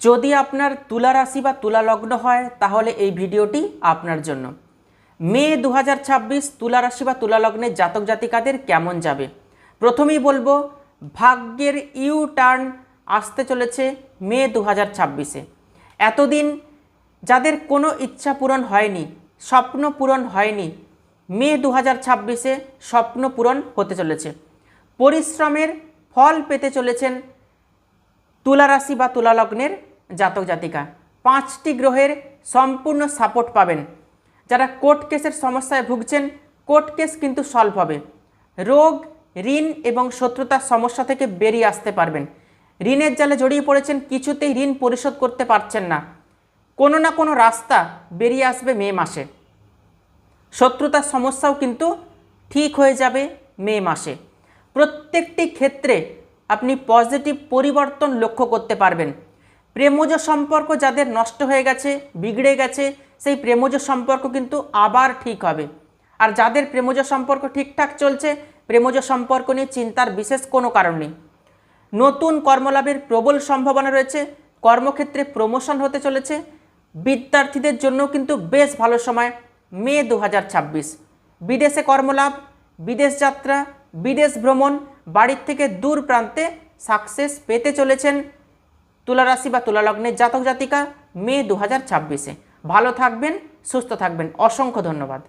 যদি আপনার তুলা রাশি বা তুলা লগ্ন হয় তাহলে এই ভিডিওটি আপনার জন্য। মে 2026 তুলা রাশি বা তুলা লগ্নের জাতক জাতিকাদের কেমন যাবে? প্রথমেই বলবো, ভাগ্যের ইউ টার্ন আসতে চলেছে মে 2026-এ। এতদিন যাদের কোনো ইচ্ছা পূরণ হয়নি, স্বপ্ন পূরণ হয়নি, মে 2026-এ স্বপ্ন পূরণ হতে চলেছে। পরিশ্রমের ফল পেতে চলেছেন তুলা রাশি বা তুলা লগ্নের জাতক জাতিকা। 5টি গ্রহের সম্পূর্ণ সাপোর্ট পাবেন। যারা কোর্ট কেসের সমস্যায় ভুগছেন, কোর্ট কেস কিন্তু সলভ হবে। রোগ, ঋণ এবং শত্রুতার সমস্যা থেকে বেরিয়ে আসতে পারবেন। ঋণের জালে জড়িয়ে পড়েছেন, কিছুতেই ঋণ পরিশোধ করতে পারছেন না, কোনো না কোনো রাস্তা বেরিয়ে আসবে মে মাসে। শত্রুতার সমস্যাও কিন্তু ঠিক হয়ে যাবে মে মাসে। প্রত্যেকটি ক্ষেত্রে আপনি পজিটিভ পরিবর্তন লক্ষ্য করতে পারবেন। প্রেমজ সম্পর্ক যাদের নষ্ট হয়ে গেছে, বিগড়ে গেছে, সেই প্রেমজ সম্পর্ক কিন্তু আবার ঠিক হবে। আর যাদের প্রেমজ সম্পর্ক ঠিকঠাক চলছে, প্রেমজ সম্পর্ক নিয়ে চিন্তার বিশেষ কোনো কারণ নেই। নতুন কর্মলাভের প্রবল সম্ভাবনা রয়েছে। কর্মক্ষেত্রে প্রমোশন হতে চলেছে। বিদ্যার্থীদের জন্য কিন্তু বেশ ভালো সময় মে 2026। বিদেশে কর্মলাভ, বিদেশ যাত্রা, বিদেশ ভ্রমণ, বাড়ির থেকে দূর প্রান্তে সাকসেস পেতে চলেছেন তুলা রাশি বা তুলা লগ্নের জাতক জাতিকা মে 2026-এ। ভালো থাকবেন, সুস্থ থাকবেন। অসংখ্য ধন্যবাদ।